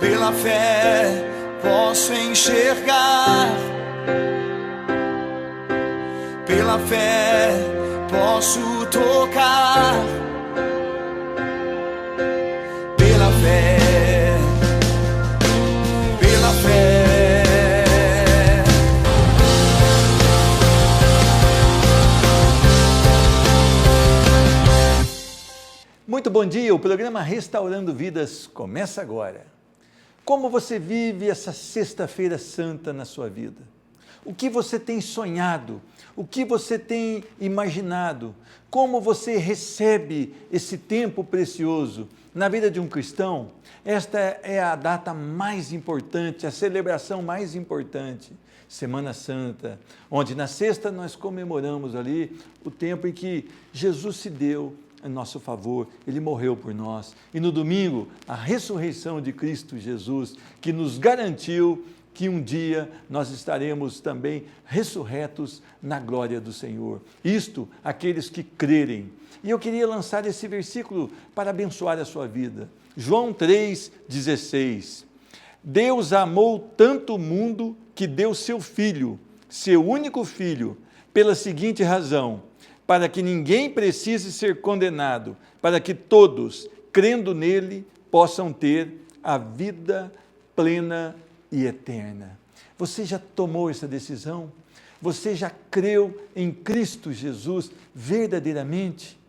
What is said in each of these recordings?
Pela fé posso enxergar, pela fé posso tocar, pela fé, pela fé. Muito bom dia, o programa Restaurando Vidas começa agora. Como você vive essa sexta-feira santa na sua vida? O que você tem sonhado? O que você tem imaginado? Como você recebe esse tempo precioso na vida de um cristão? Esta é a data mais importante, a celebração mais importante, Semana Santa, onde na sexta nós comemoramos ali o tempo em que Jesus se deu em nosso favor, Ele morreu por nós. E no domingo, a ressurreição de Cristo Jesus, que nos garantiu que um dia nós estaremos também ressurretos na glória do Senhor. Isto, aqueles que crerem. E eu queria lançar esse versículo para abençoar a sua vida. João 3,16. Deus amou tanto o mundo que deu seu Filho, seu único Filho, pela seguinte razão: para que ninguém precise ser condenado, para que todos, crendo nele, possam ter a vida plena e eterna. Você já tomou essa decisão? Você já creu em Cristo Jesus verdadeiramente?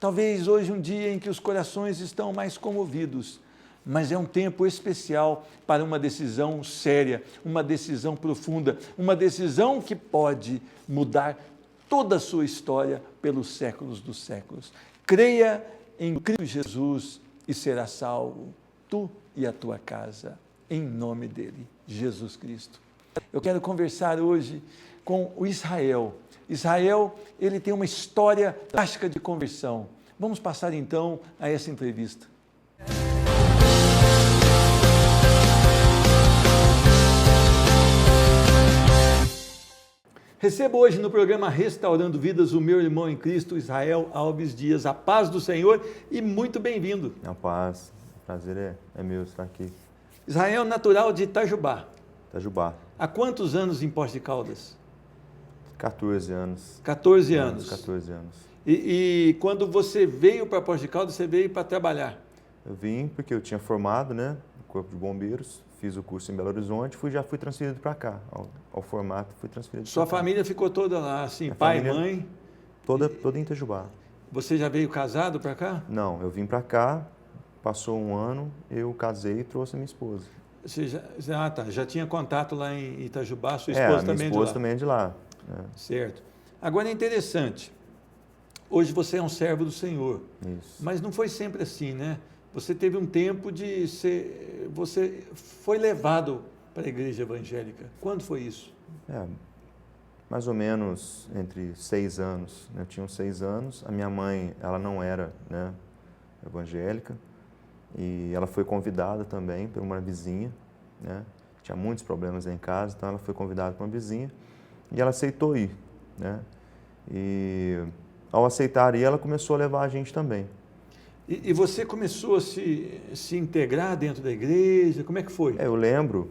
Talvez hoje um dia em que os corações estão mais comovidos, mas é um tempo especial para uma decisão séria, uma decisão profunda, uma decisão que pode mudar toda a sua história pelos séculos dos séculos. Creia em Cristo Jesus e será salvo, tu e a tua casa, em nome dele, Jesus Cristo. Eu quero conversar hoje com o Israel. Israel, ele tem uma história fantástica de conversão. Vamos passar então a essa entrevista. Recebo hoje no programa Restaurando Vidas o meu irmão em Cristo, Israel Alves Dias. A paz do Senhor e muito bem-vindo. A paz, o prazer é meu estar aqui. Israel, natural de Itajubá. Itajubá. Há quantos anos em Poços de Caldas? 14 anos. 14 anos. 14 anos. E quando você veio para Poços de Caldas, você veio para trabalhar? Eu vim porque eu tinha formado, no Corpo de Bombeiros, fiz o curso em Belo Horizonte, já fui transferido para cá, ao formato, fui transferido. Sua família ficou toda lá, assim, pai, mãe? Toda em Itajubá. Você já veio casado para cá? Não, eu vim para cá, passou um ano, eu casei e trouxe a minha esposa. Você já tinha contato lá em Itajubá, sua esposa também é de lá? Minha esposa também é de lá. Certo. Agora é interessante, hoje você é um servo do Senhor. Isso. Mas não foi sempre assim, né? Você teve um tempo você foi levado para a igreja evangélica. Quando foi isso? Mais ou menos entre 6 anos. Eu tinha uns 6 anos. A minha mãe, ela não era evangélica e ela foi convidada também por uma vizinha. Tinha muitos problemas em casa, então ela foi convidada por uma vizinha e ela aceitou ir. E ao aceitar ir, ela começou a levar a gente também. E você começou a se integrar dentro da igreja? Como é que foi? Eu lembro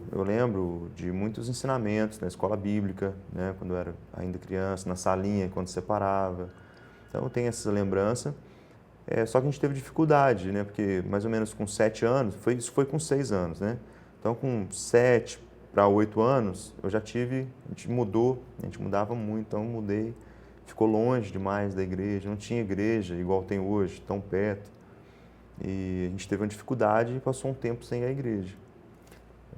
de muitos ensinamentos na escola bíblica, quando eu era ainda criança, na salinha, quando separava. Então, eu tenho essa lembrança. Só que a gente teve dificuldade, porque mais ou menos com 7 anos, isso foi com 6 anos, Então, com 7 para 8 anos, a gente mudava muito, então eu mudei. Ficou longe demais da igreja, não tinha igreja igual tem hoje, tão perto. E a gente teve uma dificuldade e passou um tempo sem a igreja.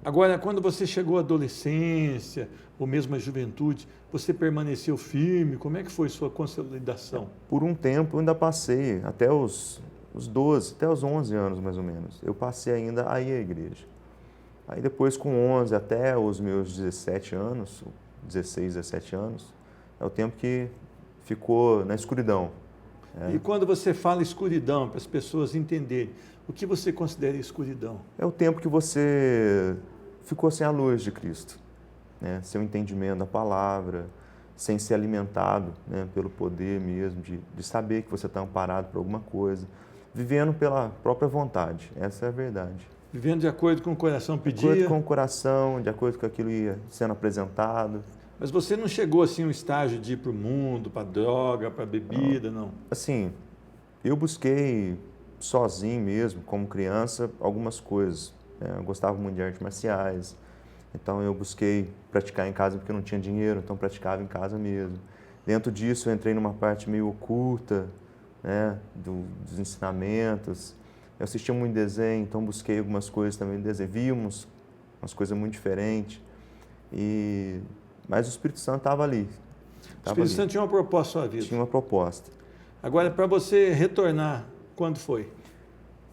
Agora, quando você chegou à adolescência, ou mesmo à juventude, você permaneceu firme? Como é que foi sua consolidação? Por um tempo eu ainda passei, até os 12, até os 11 anos mais ou menos, eu passei ainda a ir à igreja. Aí depois com 11 até os meus 17 anos, 16, 17 anos, é o tempo que ficou na escuridão. E quando você fala escuridão, para as pessoas entenderem, o que você considera escuridão? É o tempo que você ficou sem a luz de Cristo, sem o entendimento da palavra, sem ser alimentado pelo poder mesmo, de saber que você está amparado por alguma coisa, vivendo pela própria vontade, essa é a verdade. Vivendo de acordo com o coração De pedia. acordo com o coração, de acordo com aquilo ia sendo apresentado. Mas você não chegou assim a um estágio de ir para o mundo, para droga, para bebida, não? Assim, eu busquei sozinho mesmo, como criança, algumas coisas. Eu gostava muito de artes marciais, então eu busquei praticar em casa porque eu não tinha dinheiro, então praticava em casa mesmo. Dentro disso eu entrei numa parte meio oculta, né, dos ensinamentos. Eu assistia muito desenho, então busquei algumas coisas também de desenho. Víamos umas coisas muito diferentes. Mas o Espírito Santo estava ali. O Espírito Santo tinha uma proposta na sua vida. Tinha uma proposta. Agora, para você retornar, quando foi?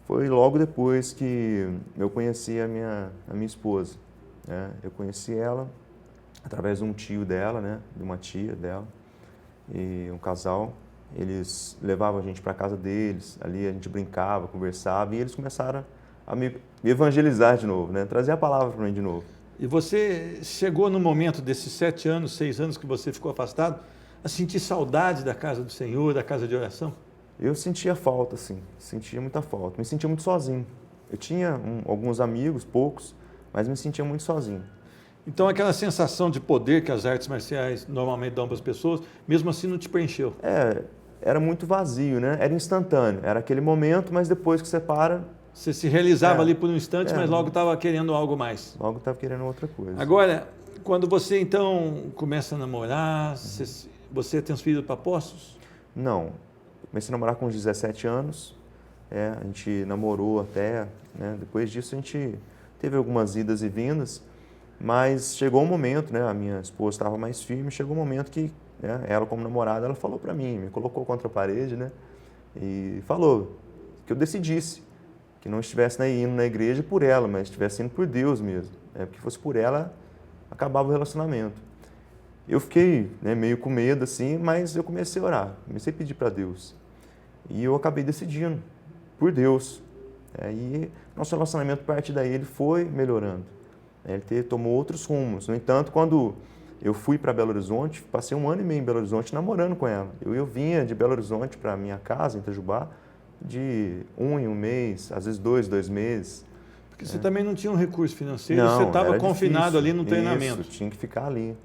Foi logo depois que eu conheci a minha esposa, né? Eu conheci ela através de um tio dela, né? De uma tia dela, e um casal. Eles levavam a gente para a casa deles, ali a gente brincava, conversava, e eles começaram a me evangelizar de novo, né? Trazer a palavra para mim de novo. E você chegou no momento desses 7 anos, 6 anos que você ficou afastado, a sentir saudade da casa do Senhor, da casa de oração? Eu sentia falta, sim, sentia muita falta, me sentia muito sozinho. Eu tinha alguns amigos, poucos, mas me sentia muito sozinho. Então aquela sensação de poder que as artes marciais normalmente dão para as pessoas, mesmo assim não te preencheu? Era muito vazio, né? Era instantâneo, era aquele momento, mas depois que você para... Você se realizava ali por um instante, mas logo estava querendo algo mais. Logo estava querendo outra coisa. Agora, quando você então começa a namorar, você é transferido para Poços? Não, comecei a namorar com uns 17 anos, a gente namorou até, né? Depois disso a gente teve algumas idas e vindas, mas chegou um momento, né? A minha esposa estava mais firme, chegou um momento que, né, ela como namorada, ela falou para mim, me colocou contra a parede, né? E falou que eu decidisse, que não estivesse indo na igreja por ela, mas estivesse indo por Deus mesmo, né? Porque fosse por ela, acabava o relacionamento. Eu fiquei, né, meio com medo assim, mas eu comecei a orar, comecei a pedir para Deus. E eu acabei decidindo por Deus. E nosso relacionamento, a partir daí, ele foi melhorando. Ele tomou outros rumos. No entanto, quando eu fui para Belo Horizonte, passei 1 ano e meio em Belo Horizonte namorando com ela. Eu vinha de Belo Horizonte para minha casa, em Itajubá, de 1 em 1 mês, às vezes 2 meses. Porque você também não tinha um recurso financeiro, Não, você estava era confinado difícil. ali no treinamento. Isso, tinha que ficar ali.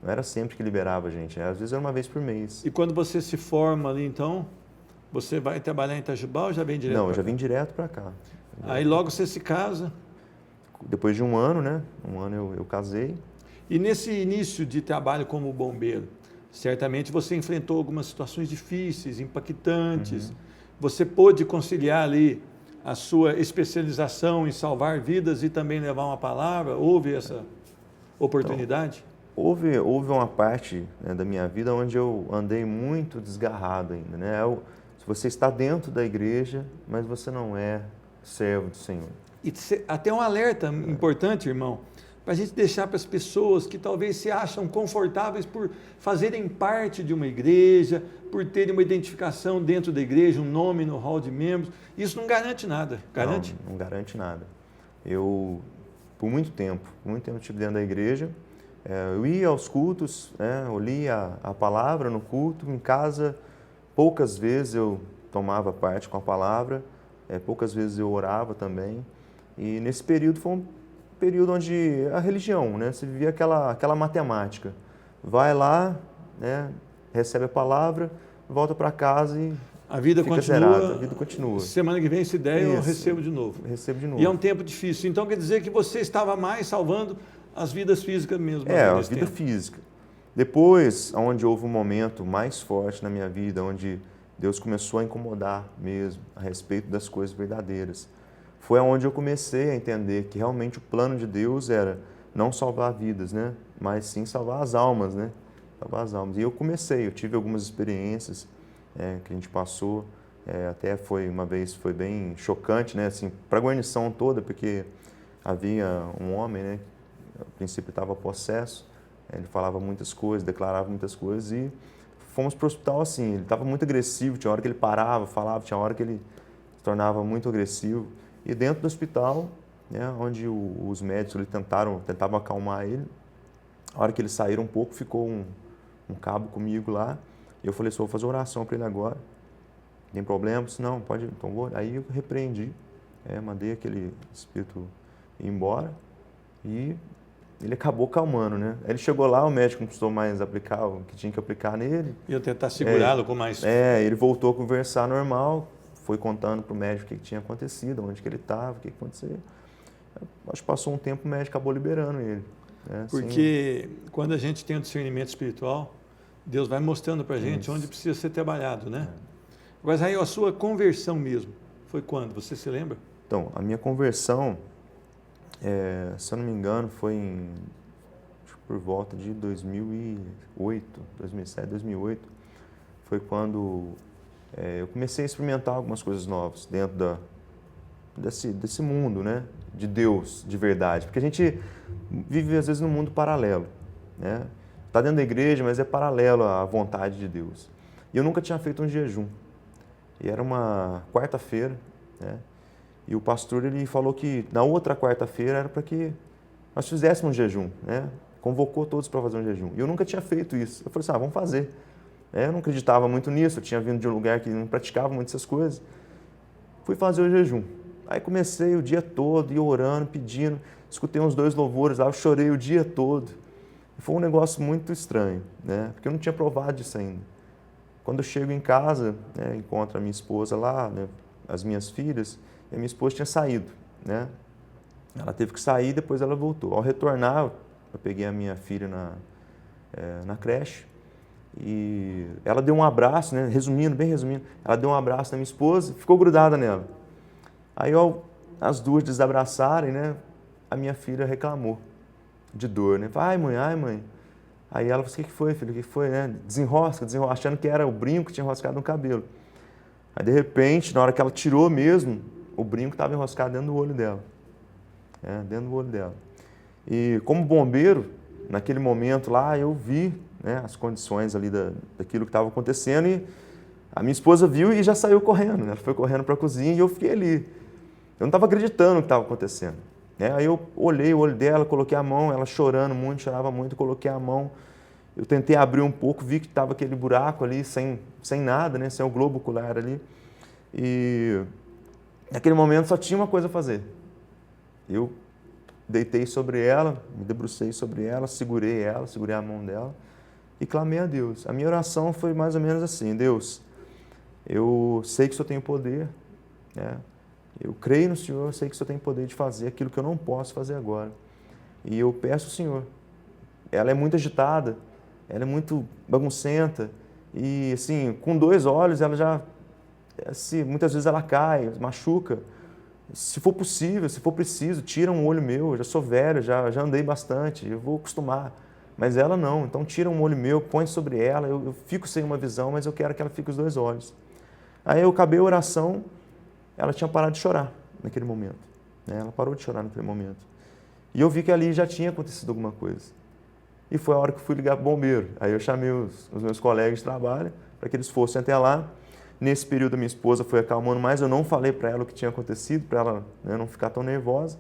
Não era sempre que liberava a gente, às vezes era uma vez por mês. E quando você se forma ali, então, você vai trabalhar em Itajubá ou já vem direto? Não, eu já vim direto para cá. Aí logo você se casa. Depois de 1 ano, né? 1 ano eu casei. E nesse início de trabalho como bombeiro, certamente você enfrentou algumas situações difíceis, impactantes. Você pôde conciliar ali a sua especialização em salvar vidas e também levar uma palavra? Houve essa oportunidade? Então, houve uma parte, né, da minha vida onde eu andei muito desgarrado ainda, né? Se você está dentro da igreja, mas você não é servo do Senhor. E até um alerta importante, irmão, para a gente deixar para as pessoas que talvez se acham confortáveis por fazerem parte de uma igreja, por terem uma identificação dentro da igreja, um nome no hall de membros. Isso não garante nada. Garante? Não garante nada. Eu, por muito tempo estive dentro da igreja. Eu ia aos cultos, né, eu lia a palavra no culto, em casa, poucas vezes eu tomava parte com a palavra, poucas vezes eu orava também. E nesse período foi um período onde a religião, né, você vivia aquela matemática. Vai lá, né, recebe a palavra, volta para casa e a vida fica continua, zerado, a vida continua. Semana que vem, se der, eu recebo de novo. Recebo de novo. E é um tempo difícil. Então quer dizer que você estava mais salvando as vidas físicas mesmo. A vida física. Depois, onde houve um momento mais forte na minha vida, onde Deus começou a incomodar mesmo a respeito das coisas verdadeiras, foi onde eu comecei a entender que realmente o plano de Deus era não salvar vidas, né? Mas sim salvar as almas, né? Salvar as almas. E eu tive algumas experiências que a gente passou, até uma vez foi bem chocante, né? Assim, para a guarnição toda, porque havia um homem, né? A princípio estava possesso, ele falava muitas coisas, declarava muitas coisas e fomos para o hospital assim, ele estava muito agressivo, tinha hora que ele parava, falava, tinha hora que ele se tornava muito agressivo. E dentro do hospital, né, onde os médicos tentavam acalmar ele, a hora que eles saíram um pouco, ficou um cabo comigo lá, e eu falei, só vou fazer oração para ele agora, tem problema? Disse, não, pode, então vou. Aí eu repreendi, Mandei aquele espírito ir embora e ele acabou calmando, né? Aí ele chegou lá, o médico não precisou mais aplicar o que tinha que aplicar nele. Ia tentar segurá-lo com mais... Ele voltou a conversar normal, foi contando para o médico o que tinha acontecido, onde que ele estava, o que aconteceu. Acho que passou um tempo, o médico acabou liberando ele. Porque quando a gente tem um discernimento espiritual, Deus vai mostrando para a gente onde precisa ser trabalhado, né? Mas aí a sua conversão mesmo, foi quando? Você se lembra? Então, a minha conversão, se eu não me engano, foi por volta de 2008, 2007, 2008. Foi quando eu comecei a experimentar algumas coisas novas dentro desse mundo, né? De Deus, de verdade. Porque a gente vive, às vezes, num mundo paralelo, né? Está dentro da igreja, mas é paralelo à vontade de Deus. E eu nunca tinha feito um jejum. E era uma quarta-feira, né? E o pastor ele falou que na outra quarta-feira era para que nós fizéssemos um jejum, né? Convocou todos para fazer um jejum. E eu nunca tinha feito isso. Eu falei assim, vamos fazer. Eu não acreditava muito nisso, eu tinha vindo de um lugar que não praticava muito essas coisas. Fui fazer o jejum. Aí comecei o dia todo, ia orando, pedindo, escutei uns 2 louvores lá, eu chorei o dia todo. Foi um negócio muito estranho, né? Porque eu não tinha provado isso ainda. Quando eu chego em casa, né, encontro a minha esposa lá, né, as minhas filhas, e a minha esposa tinha saído, né? Ela teve que sair, depois ela voltou. Ao retornar, eu peguei a minha filha na creche e ela deu um abraço, né? Bem resumindo, ela deu um abraço na minha esposa e ficou grudada nela. Aí, as duas desabraçarem, né? A minha filha reclamou de dor, né? Ai, mãe. Aí ela falou, o que foi, filho? O que foi, né? Desenrosca, achando que era o brinco que tinha enroscado no cabelo. Aí, de repente, na hora que ela tirou mesmo, o brinco estava enroscado dentro do olho dela. Dentro do olho dela. E como bombeiro, naquele momento lá, eu vi, né, as condições ali daquilo que estava acontecendo e a minha esposa viu e já saiu correndo, né? Ela foi correndo para a cozinha e eu fiquei ali. Eu não estava acreditando no que estava acontecendo. Aí eu olhei o olho dela, coloquei a mão, ela chorando muito, chorava muito, coloquei a mão. Eu tentei abrir um pouco, vi que estava aquele buraco ali, sem nada, né? Sem o globo ocular ali. E naquele momento só tinha uma coisa a fazer. Eu deitei sobre ela, me debrucei sobre ela, segurei a mão dela e clamei a Deus. A minha oração foi mais ou menos assim, Deus, eu sei que o Senhor tem o poder, né? Eu creio no Senhor, eu sei que o Senhor tem o poder de fazer aquilo que eu não posso fazer agora. E eu peço ao Senhor. Ela é muito agitada, ela é muito baguncenta e, assim, com 2 olhos ela já, assim, muitas vezes ela cai, machuca. Se for possível, se for preciso, tira um olho meu, eu já sou velho, já andei bastante, eu vou acostumar. Mas ela não, então tira um olho meu, põe sobre ela, eu fico sem uma visão, mas eu quero que ela fique os 2 olhos. Aí eu acabei a oração, ela tinha parado de chorar naquele momento, né? Ela parou de chorar naquele momento. E eu vi que ali já tinha acontecido alguma coisa. E foi a hora que eu fui ligar para o bombeiro. Aí eu chamei os meus colegas de trabalho para que eles fossem até lá. Nesse período a minha esposa foi acalmando mais, eu não falei para ela o que tinha acontecido, para ela, né, não ficar tão nervosa.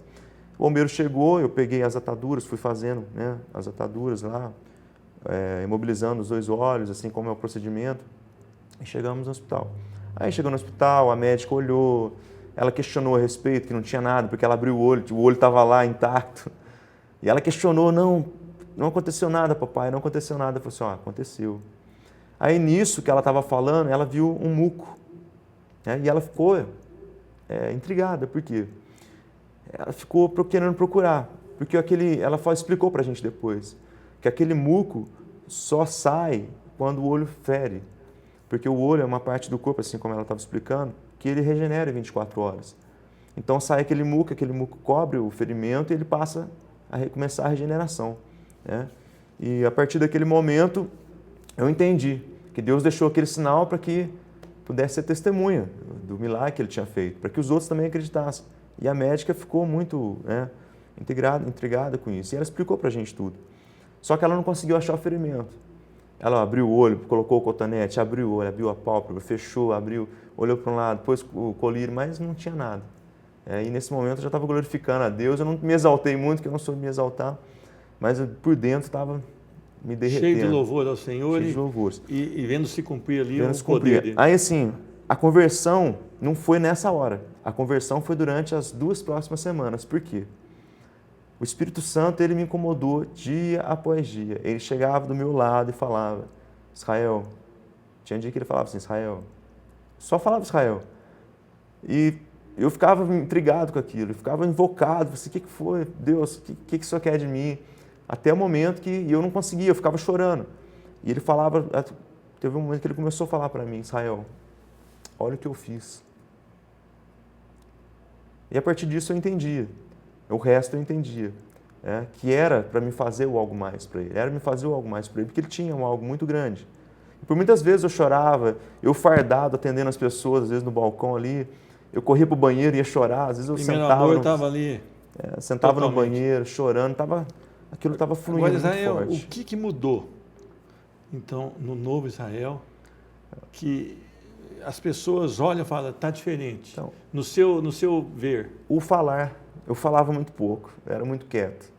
O bombeiro chegou, eu peguei as ataduras, fui fazendo, né, as ataduras lá, imobilizando os 2 olhos, assim como é o procedimento, e chegamos no hospital. Aí chegou no hospital, a médica olhou, ela questionou a respeito, que não tinha nada, porque ela abriu o olho estava lá intacto. E ela questionou, não aconteceu nada, papai, não aconteceu nada. Eu falei assim, aconteceu. Aí nisso que ela estava falando, ela viu um muco, né? E ela ficou intrigada, por quê? Ela ficou querendo procurar, porque ela explicou para a gente depois, que aquele muco só sai quando o olho fere, porque o olho é uma parte do corpo, assim como ela estava explicando, que ele regenera em 24 horas. Então sai aquele muco cobre o ferimento e ele passa a começar a regeneração, né? E a partir daquele momento eu entendi que Deus deixou aquele sinal para que pudesse ser testemunha do milagre que ele tinha feito, para que os outros também acreditassem. E a médica ficou muito, né, intrigada com isso. E ela explicou para a gente tudo. Só que ela não conseguiu achar o ferimento. Ela abriu o olho, colocou o cotonete, abriu o olho, abriu a pálpebra, fechou, abriu, olhou para um lado, pôs o colírio, mas não tinha nada. E nesse momento eu já estava glorificando a Deus. Eu não me exaltei muito, porque eu não sou de me exaltar, mas por dentro estava me derretendo. Cheio de louvor ao Senhor cheio de louvores. E vendo se cumprir ali vendo o se poder cumprir. dele. Aí assim, a conversão não foi nessa hora. A conversão foi durante as 2 próximas semanas. Por quê? O Espírito Santo, ele me incomodou dia após dia. Ele chegava do meu lado e falava, Israel. Tinha dia que ele falava assim, Israel. Só falava Israel. E eu ficava intrigado com aquilo, eu ficava invocado. Assim, o que foi? Deus, o que o Senhor quer de mim? Até o momento que eu não conseguia, eu ficava chorando. E ele falava, teve um momento que ele começou a falar para mim, Israel, olha o que eu fiz. E a partir disso eu entendia. O resto eu entendia. Que era para me fazer o algo mais para ele. Era me fazer o algo mais para ele, porque ele tinha um algo muito grande. E por muitas vezes eu chorava, eu fardado, atendendo as pessoas, às vezes no balcão ali, eu corria para o banheiro e ia chorar, às vezes eu sentava ali. Sentava no banheiro, chorando, aquilo estava fluindo. Agora, Israel, muito forte. O que mudou, então, no novo Israel, que as pessoas olham e falam, está diferente, então, no seu ver? O falar. Eu falava muito pouco, eu era muito quieto.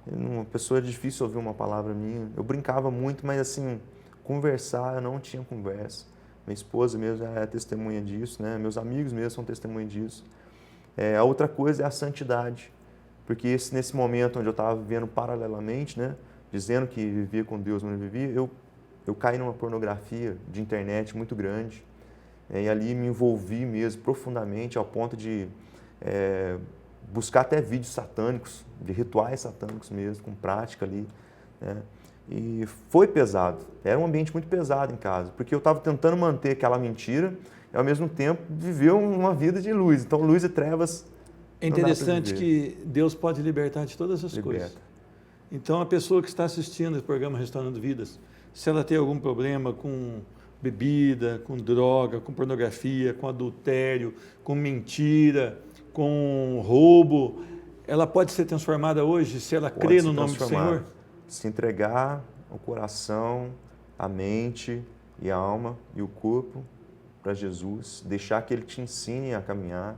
Uma pessoa, é difícil ouvir uma palavra minha. Eu brincava muito, mas assim, conversar, eu não tinha conversa. Minha esposa mesmo é testemunha disso, né? Meus amigos mesmo são testemunha disso. A outra coisa é a santidade, porque nesse momento onde eu estava vivendo paralelamente, né? Dizendo que vivia com Deus, mas não vivia, eu caí numa pornografia de internet muito grande. E ali me envolvi mesmo profundamente ao ponto de buscar até vídeos satânicos, de rituais satânicos mesmo, com prática ali, né? E foi pesado, era um ambiente muito pesado em casa, porque eu estava tentando manter aquela mentira e ao mesmo tempo viver uma vida de luz, então luz e trevas. É interessante que Deus pode libertar de todas as coisas. Então a pessoa que está assistindo esse programa Restaurando Vidas, se ela tem algum problema com bebida, com droga, com pornografia, com adultério, com mentira, com roubo, ela pode ser transformada hoje se ela crê no nome do Senhor? Se entregar o coração, a mente e a alma e o corpo para Jesus, deixar que Ele te ensine a caminhar,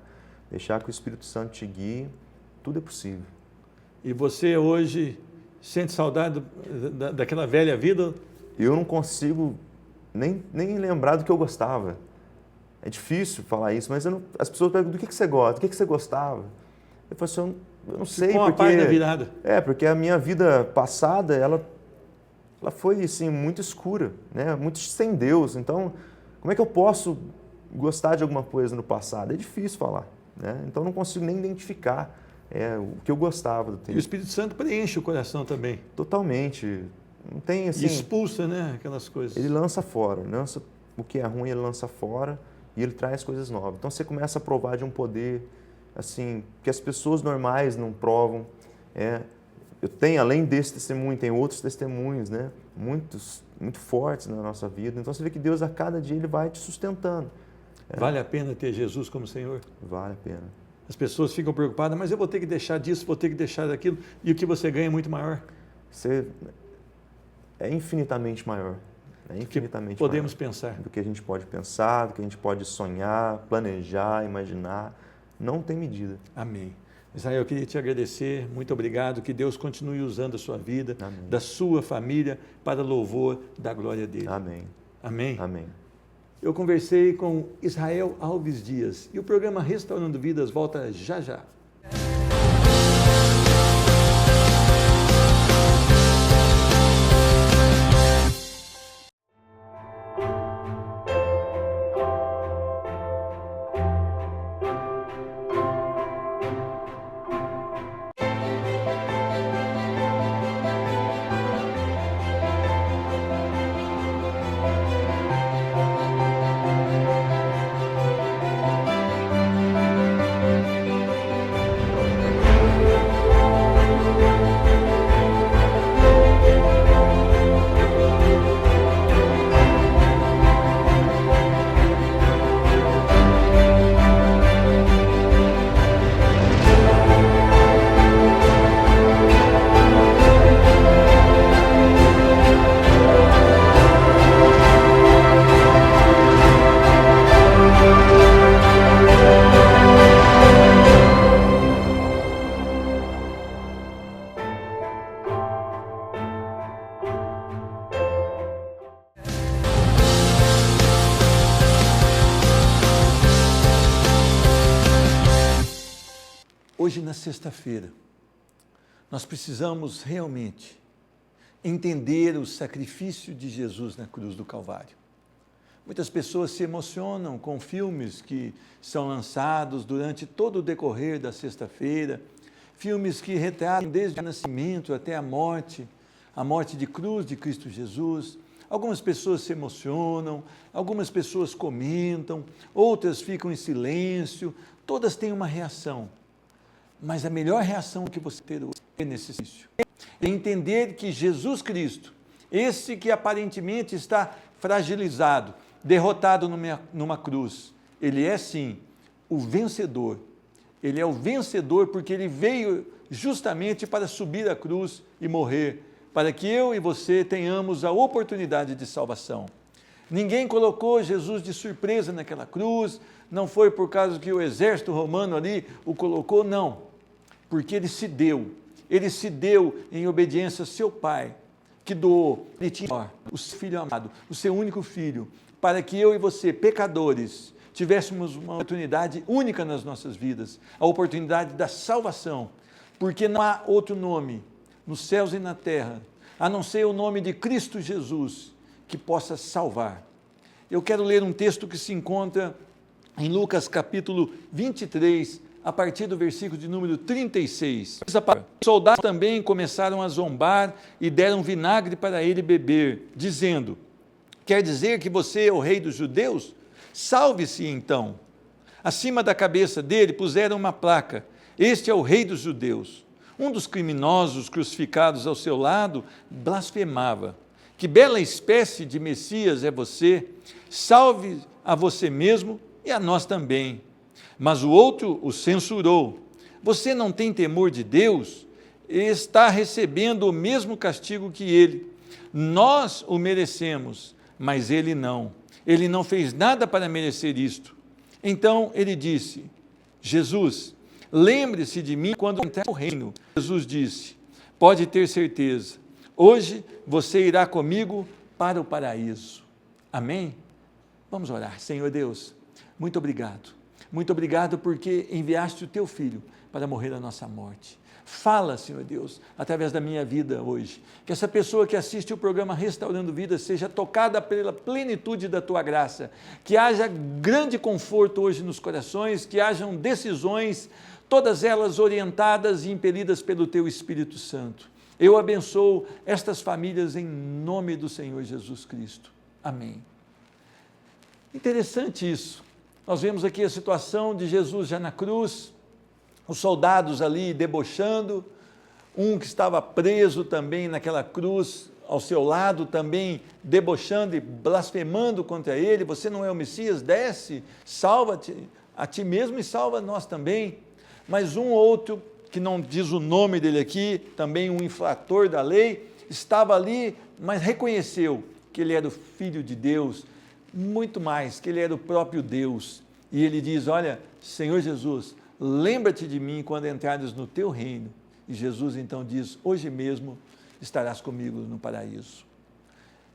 deixar que o Espírito Santo te guie, tudo é possível. E você hoje sente saudade daquela velha vida? Eu não consigo nem lembrar do que eu gostava. É difícil falar isso, mas as pessoas perguntam do que você gosta, do que você gostava. Eu falo assim, eu não sei, com a paz da virada. Porque a minha vida passada, ela foi assim, muito escura, né? Muito sem Deus. Então, como é que eu posso gostar de alguma coisa no passado? É difícil falar, né? Então, eu não consigo nem identificar o que eu gostava do tempo. E o Espírito Santo preenche o coração também. Totalmente. Não tem assim. E expulsa, né, aquelas coisas. Ele lança fora, lança o que é ruim, ele lança fora e ele traz coisas novas. Então, você começa a provar de um poder assim, que as pessoas normais não provam. Eu tenho, além desse testemunho, tem outros testemunhos, né? Muito fortes na nossa vida. Então, você vê que Deus, a cada dia, Ele vai te sustentando. Vale a pena ter Jesus como Senhor? Vale a pena. As pessoas ficam preocupadas, mas eu vou ter que deixar disso, vou ter que deixar daquilo, e o que você ganha é muito maior. Você é infinitamente maior. É infinitamente podemos maior pensar. Do que a gente pode pensar, do que a gente pode sonhar, planejar, imaginar. Não tem medida. Amém. Israel, eu queria te agradecer, muito obrigado, que Deus continue usando a sua vida, Amém. Da sua família, para louvor da glória dele. Amém. Amém? Amém. Eu conversei com Israel Alves Dias e o programa Restaurando Vidas volta já já. Hoje, na sexta-feira, nós precisamos realmente entender o sacrifício de Jesus na cruz do Calvário. Muitas pessoas se emocionam com filmes que são lançados durante todo o decorrer da sexta-feira, filmes que retratam desde o nascimento até a morte de cruz de Cristo Jesus. Algumas pessoas se emocionam, algumas pessoas comentam, outras ficam em silêncio, todas têm uma reação. Mas a melhor reação que você ter nesse exercício é entender que Jesus Cristo, esse que aparentemente está fragilizado, derrotado numa cruz, ele é sim o vencedor. Ele é o vencedor porque ele veio justamente para subir a cruz e morrer, para que eu e você tenhamos a oportunidade de salvação. Ninguém colocou Jesus de surpresa naquela cruz, não foi por causa que o exército romano ali o colocou, não, porque ele se deu em obediência ao seu Pai, que doou, ele tinha o seu Filho amado, o seu único Filho, para que eu e você, pecadores, tivéssemos uma oportunidade única nas nossas vidas, a oportunidade da salvação, porque não há outro nome nos céus e na terra, a não ser o nome de Cristo Jesus, que possa salvar. Eu quero ler um texto que se encontra em Lucas capítulo 23, a partir do versículo de número 36. Os soldados também começaram a zombar e deram vinagre para ele beber, dizendo: quer dizer que você é o rei dos judeus? Salve-se então. Acima da cabeça dele puseram uma placa: este é o rei dos judeus. Um dos criminosos crucificados ao seu lado blasfemava: que bela espécie de Messias é você, salve a você mesmo e a nós também. Mas o outro o censurou: você não tem temor de Deus? Está recebendo o mesmo castigo que ele. Nós o merecemos, mas ele não. Ele não fez nada para merecer isto. Então ele disse: Jesus, lembre-se de mim quando entrar no reino. Jesus disse: pode ter certeza, hoje você irá comigo para o paraíso. Amém? Vamos orar. Senhor Deus, muito obrigado. Muito obrigado porque enviaste o teu Filho para morrer a nossa morte. Fala, Senhor Deus, através da minha vida hoje, que essa pessoa que assiste o programa Restaurando Vidas seja tocada pela plenitude da tua graça, que haja grande conforto hoje nos corações, que hajam decisões, todas elas orientadas e impelidas pelo teu Espírito Santo. Eu abençoo estas famílias em nome do Senhor Jesus Cristo. Amém. Interessante isso. Nós vemos aqui a situação de Jesus já na cruz, os soldados ali debochando, um que estava preso também naquela cruz ao seu lado, também debochando e blasfemando contra ele: você não é o Messias, desce, salva-te a ti mesmo e salva nós também. Mas um outro, que não diz o nome dele aqui, também um infrator da lei, estava ali, mas reconheceu que ele era o Filho de Deus, muito mais, que ele era o próprio Deus. E ele diz: olha, Senhor Jesus, lembra-te de mim quando entrares no teu reino. E Jesus então diz: hoje mesmo estarás comigo no paraíso.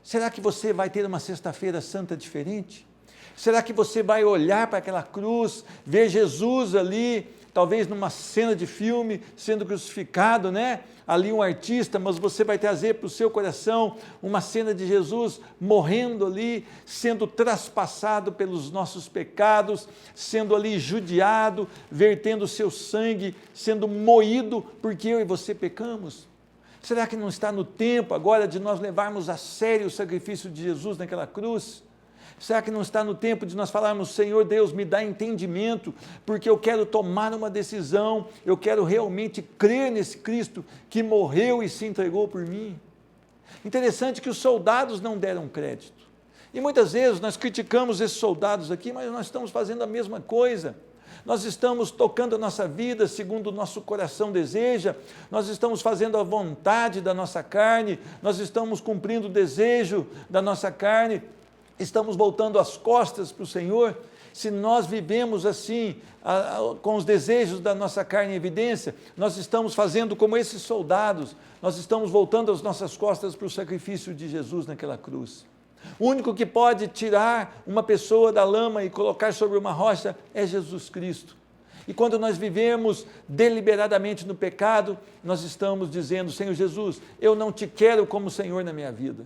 Será que você vai ter uma sexta-feira santa diferente? Será que você vai olhar para aquela cruz, ver Jesus ali, talvez numa cena de filme, sendo crucificado, né? Ali um artista, mas você vai trazer para o seu coração uma cena de Jesus morrendo ali, sendo traspassado pelos nossos pecados, sendo ali judiado, vertendo o seu sangue, sendo moído, porque eu e você pecamos. Será que não está no tempo agora de nós levarmos a sério o sacrifício de Jesus naquela cruz? Será que não está no tempo de nós falarmos: Senhor Deus, me dá entendimento, porque eu quero tomar uma decisão, eu quero realmente crer nesse Cristo que morreu e se entregou por mim? Interessante que os soldados não deram crédito. E muitas vezes nós criticamos esses soldados aqui, mas nós estamos fazendo a mesma coisa. Nós estamos tocando a nossa vida segundo o nosso coração deseja, nós estamos fazendo a vontade da nossa carne, nós estamos cumprindo o desejo da nossa carne, estamos voltando as costas para o Senhor. Se nós vivemos assim, com os desejos da nossa carne em evidência, nós estamos fazendo como esses soldados, nós estamos voltando as nossas costas para o sacrifício de Jesus naquela cruz. O único que pode tirar uma pessoa da lama e colocar sobre uma rocha é Jesus Cristo. E quando nós vivemos deliberadamente no pecado, nós estamos dizendo: Senhor Jesus, eu não te quero como Senhor na minha vida.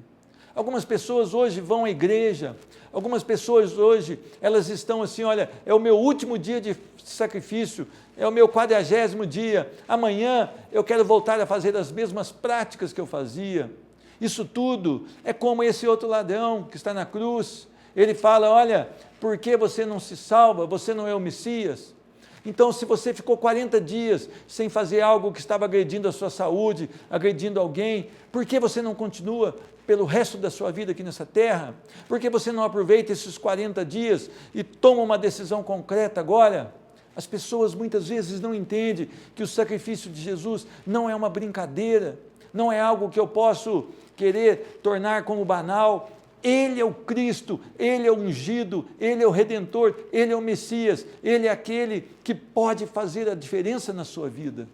Algumas pessoas hoje vão à igreja, algumas pessoas hoje, elas estão assim: olha, é o meu último dia de sacrifício, é o meu 40º dia, amanhã eu quero voltar a fazer as mesmas práticas que eu fazia. Isso tudo é como esse outro ladrão que está na cruz. Ele fala: olha, por que você não se salva? Você não é o Messias? Então, se você ficou 40 dias sem fazer algo que estava agredindo a sua saúde, agredindo alguém, por que você não continua pelo resto da sua vida aqui nessa terra? Por que você não aproveita esses 40 dias e toma uma decisão concreta agora? As pessoas muitas vezes não entendem que o sacrifício de Jesus não é uma brincadeira, não é algo que eu posso querer tornar como banal. Ele é o Cristo, Ele é o ungido, Ele é o Redentor, Ele é o Messias, Ele é aquele que pode fazer a diferença na sua vida.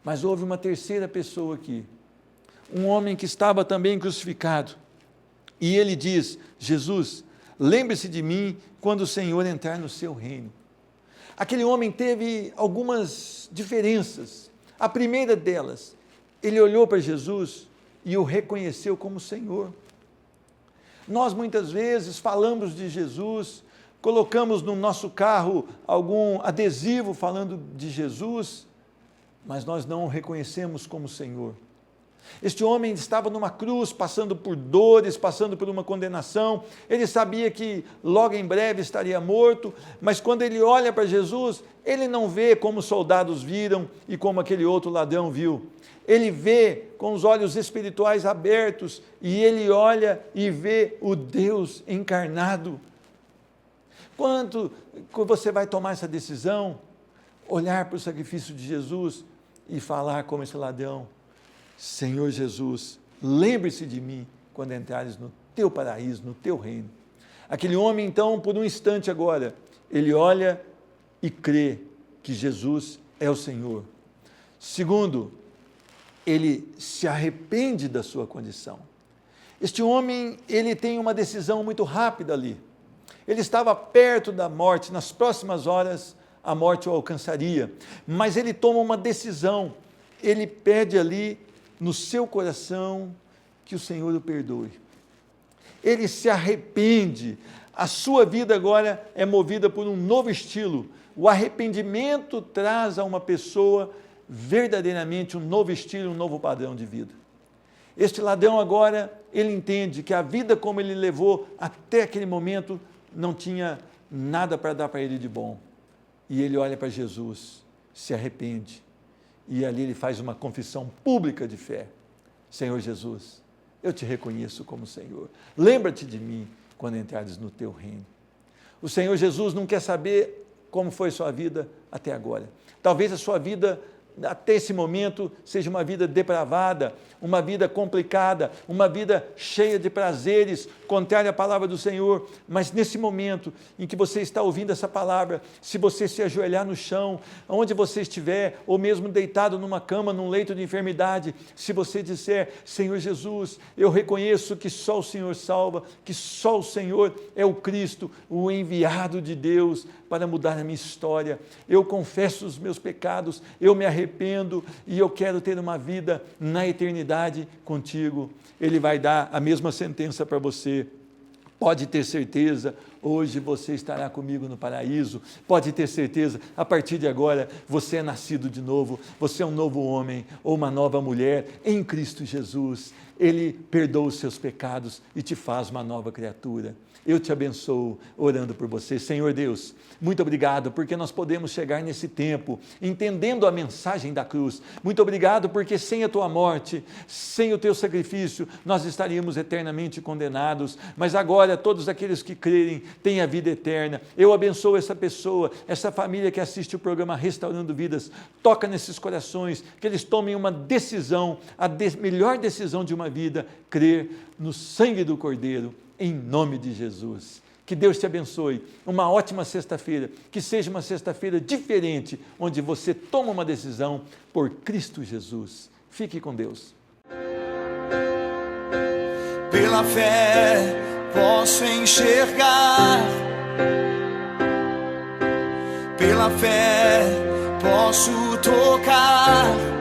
Mas houve uma terceira pessoa aqui, um homem que estava também crucificado, e ele diz: Jesus, lembre-se de mim quando o Senhor entrar no seu reino. Aquele homem teve algumas diferenças. A primeira delas, ele olhou para Jesus e o reconheceu como Senhor. Nós muitas vezes falamos de Jesus, colocamos no nosso carro algum adesivo falando de Jesus, mas nós não o reconhecemos como Senhor. Este homem estava numa cruz, passando por dores, passando por uma condenação. Ele sabia que logo em breve estaria morto, mas quando ele olha para Jesus, ele não vê como os soldados viram e como aquele outro ladrão viu. Ele vê com os olhos espirituais abertos e ele olha e vê o Deus encarnado. Quando você vai tomar essa decisão, olhar para o sacrifício de Jesus e falar como esse ladrão: Senhor Jesus, lembre-se de mim quando entrares no teu paraíso, no teu reino. Aquele homem então, por um instante agora, ele olha e crê que Jesus é o Senhor. Segundo, ele se arrepende da sua condição. Este homem, ele tem uma decisão muito rápida ali. Ele estava perto da morte, nas próximas horas a morte o alcançaria, mas ele toma uma decisão, ele pede ali no seu coração que o Senhor o perdoe. Ele se arrepende, a sua vida agora é movida por um novo estilo. O arrependimento traz a uma pessoa verdadeiramente um novo estilo, um novo padrão de vida. Este ladrão agora, ele entende que a vida como ele levou até aquele momento não tinha nada para dar para ele de bom. E ele olha para Jesus, se arrepende, e ali ele faz uma confissão pública de fé: Senhor Jesus, eu te reconheço como Senhor. Lembra-te de mim quando entrares no teu reino. O Senhor Jesus não quer saber como foi sua vida até agora. Talvez a sua vida até esse momento seja uma vida depravada, uma vida complicada, uma vida cheia de prazeres, contrária à palavra do Senhor, mas nesse momento em que você está ouvindo essa palavra, se você se ajoelhar no chão, onde você estiver, ou mesmo deitado numa cama, num leito de enfermidade, se você disser: Senhor Jesus, eu reconheço que só o Senhor salva, que só o Senhor é o Cristo, o enviado de Deus para mudar a minha história, eu confesso os meus pecados, eu me arrependo e eu quero ter uma vida na eternidade contigo. Ele vai dar a mesma sentença para você. Pode ter certeza, hoje você estará comigo no paraíso. Pode ter certeza, a partir de agora você é nascido de novo, você é um novo homem ou uma nova mulher em Cristo Jesus. Ele perdoa os seus pecados e te faz uma nova criatura. Eu te abençoo orando por você. Senhor Deus, muito obrigado porque nós podemos chegar nesse tempo entendendo a mensagem da cruz. Muito obrigado porque sem a tua morte, sem o teu sacrifício, nós estaríamos eternamente condenados. Mas agora todos aqueles que crerem têm a vida eterna. Eu abençoo essa pessoa, essa família que assiste o programa Restaurando Vidas. Toca nesses corações, que eles tomem uma decisão, melhor decisão de uma vida, crer no sangue do Cordeiro. Em nome de Jesus. Que Deus te abençoe. Uma ótima sexta-feira. Que seja uma sexta-feira diferente, onde você toma uma decisão por Cristo Jesus. Fique com Deus. Pela fé posso enxergar. Pela pela fé, posso tocar